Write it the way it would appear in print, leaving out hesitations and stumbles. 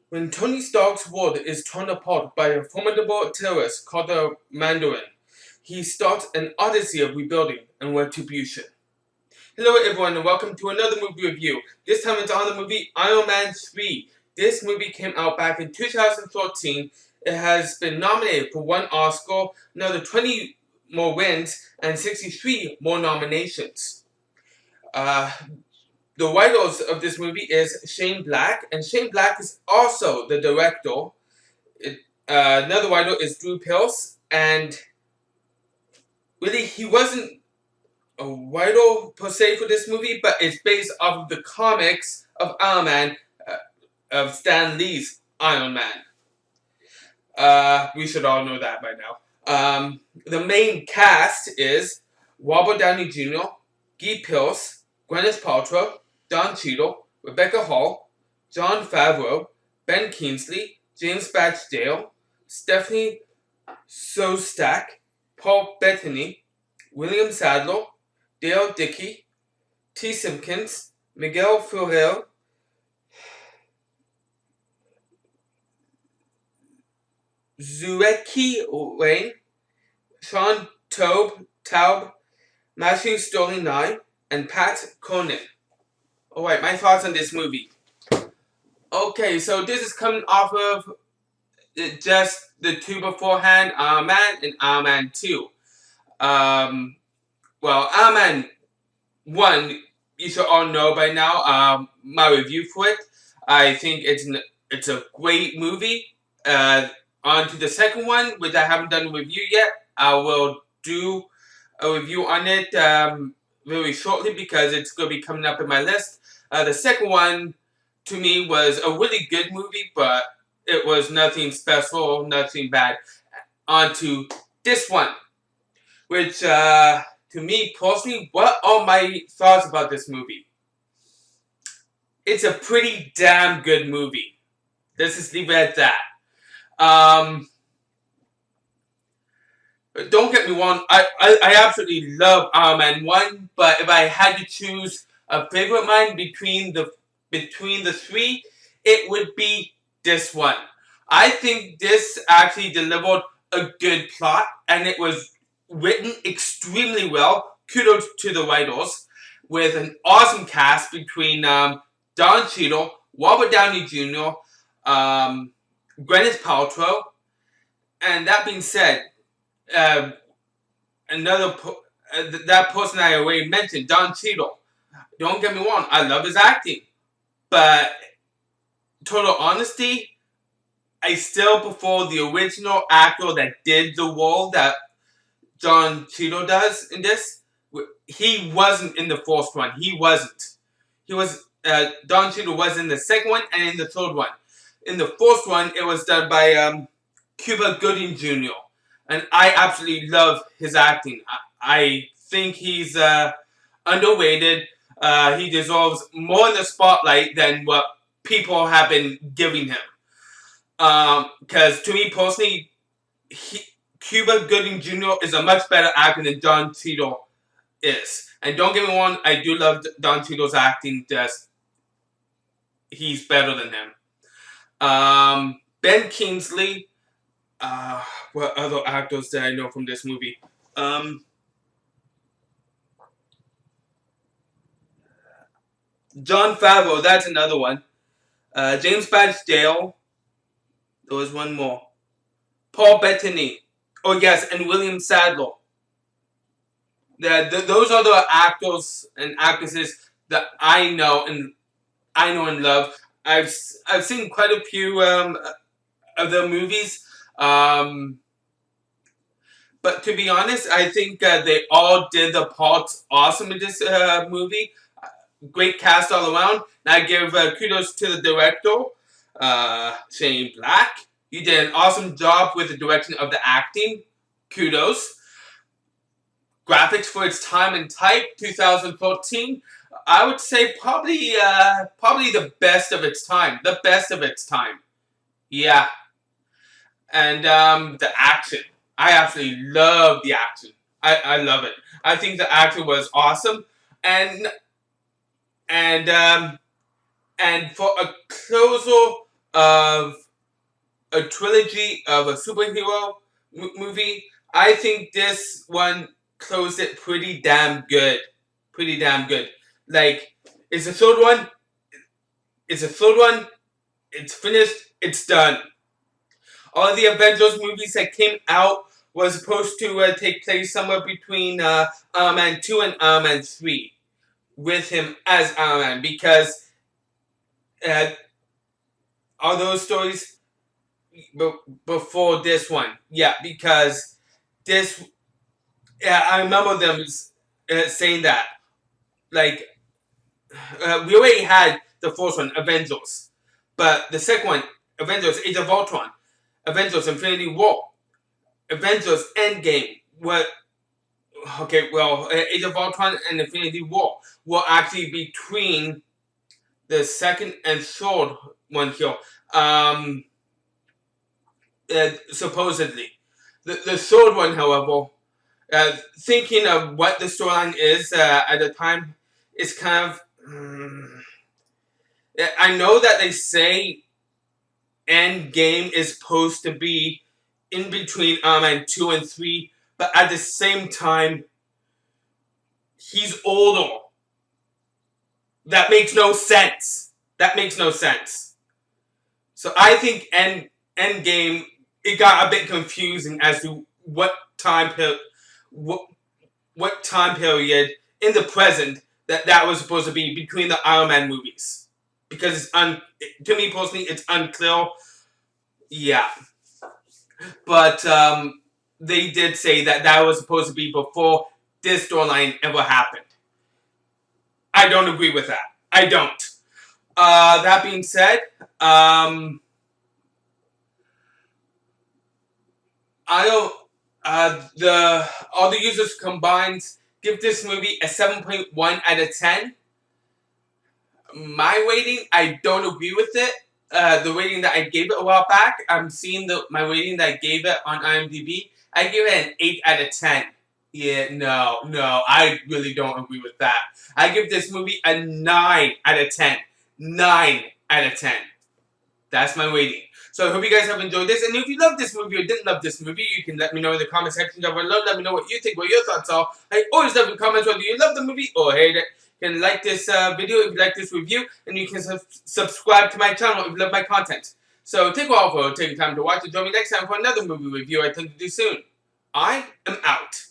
When Tony Stark's world is torn apart by a formidable terrorist called the Mandarin, he starts an odyssey of rebuilding and retribution. Hello everyone and welcome to another movie review. This time it's on the movie Iron Man 3. This movie came out back in 2014. It has been nominated for 1 Oscar, another 20 more wins, and 63 more nominations. The writers of this movie is Shane Black, and Shane Black is also the director. Another writer is Drew Pills, and really he wasn't a writer per se for this movie, but it's based off of the comics of Iron Man, of Stan Lee's Iron Man. We should all know that by now. The main cast is Robert Downey Jr., Guy Pearce, Gwyneth Paltrow, Don Cheadle, Rebecca Hall, Jon Favreau, Ben Kingsley, James Badge Dale, Stephanie Szostak, Paul Bettany, William Sadler, Dale Dickey, T. Simpkins, Miguel Ferrer, Zueki Wayne, Sean Taub, Matthew Sterling Nye, and Pat Cronin. Alright, my thoughts on this movie. Okay, so this is coming off of just the two beforehand, Iron Man and Iron Man 2. Iron Man 1, you should all know by now, my review for it. I think it's a great movie. On to the second one, which I haven't done a review yet. I will do a review on it very shortly because it's going to be coming up in my list. The second one, to me, was a really good movie, but it was nothing special, nothing bad. On to this one, which, to me personally, what are my thoughts about this movie? It's a pretty damn good movie. Let's just leave it at that. Don't get me wrong, I absolutely love Iron Man 1, but if I had to choose a favorite of mine between the three, it would be this one. I think this actually delivered a good plot, and it was written extremely well. Kudos to the writers, with an awesome cast between Don Cheadle, Robert Downey Jr., Gwyneth Paltrow, and that being said, that person I already mentioned, Don Cheadle. Don't get me wrong, I love his acting, but total honesty, I still prefer the original actor that did the role that Don Cheadle does in this. He wasn't in the first one. He wasn't. Don Cheadle was in the second one and in the third one. In the first one, it was done by Cuba Gooding Jr., and I absolutely love his acting. I think he's underrated. He deserves more in the spotlight than what people have been giving him. Because to me personally, Cuba Gooding Jr. is a much better actor than Don Cheadle is. And don't get me wrong, I do love Don Cheadle's acting. Just he's better than him. Ben Kingsley. What other actors did I know from this movie? Jon Favreau, that's another one. James Badge Dale. There was one more. Paul Bettany. Oh yes, and William Sadler. Those are the actors and actresses that I know and love. I've seen quite a few of their movies. But to be honest, I think they all did the parts awesome in this movie. Great cast all around. And I give kudos to the director, Shane Black. You did an awesome job with the direction of the acting. Kudos. Graphics for its time and type, 2014. I would say probably the best of its time. The best of its time. Yeah. And the action. I absolutely love the action. I love it. I think the action was awesome. And for a closer of a trilogy of a superhero movie, I think this one closed it pretty damn good. Pretty damn good. Like, it's the third one. It's the third one. It's finished. It's done. All the Avengers movies that came out was supposed to take place somewhere between Iron Man 2 and Iron Man 3 with him as Iron Man, because uh, all those stories before this one. Yeah, because this, yeah, I remember them saying that. Like, we already had the first one, Avengers. But the second one, Avengers Age of Ultron, Avengers Infinity War, Avengers Endgame, what, okay, well, Age of Ultron and Infinity War were actually between the second and third one here. Supposedly. The third one, however, thinking of what the storyline is at the time, is kind of. I know that they say Endgame is supposed to be in between Iron Man 2 and 3, but at the same time, he's older. That makes no sense. That makes no sense. So I think Endgame, it got a bit confusing as to what time period in the present that was supposed to be between the Iron Man movies, because to me personally, it's unclear. Yeah, but they did say that was supposed to be before this storyline ever happened. I don't agree with that. I don't. That being said, I don't. All the users combined give this movie a 7.1 out of 10. My rating, I don't agree with it. The rating that I gave it a while back, I'm seeing my rating that I gave it on IMDb. I give it an 8 out of 10. Yeah, no, I really don't agree with that. I give this movie a 9 out of 10. 9 out of 10. That's my rating. So I hope you guys have enjoyed this. And if you love this movie or didn't love this movie, you can let me know in the comment section down below. Let me know what you think, what your thoughts are. I always love your comments whether you love the movie or hate it. You can like this video if you like this review. And you can subscribe to my channel if you love my content. So take a while for taking time to watch. And join me next time for another movie review I intend to do soon. I am out.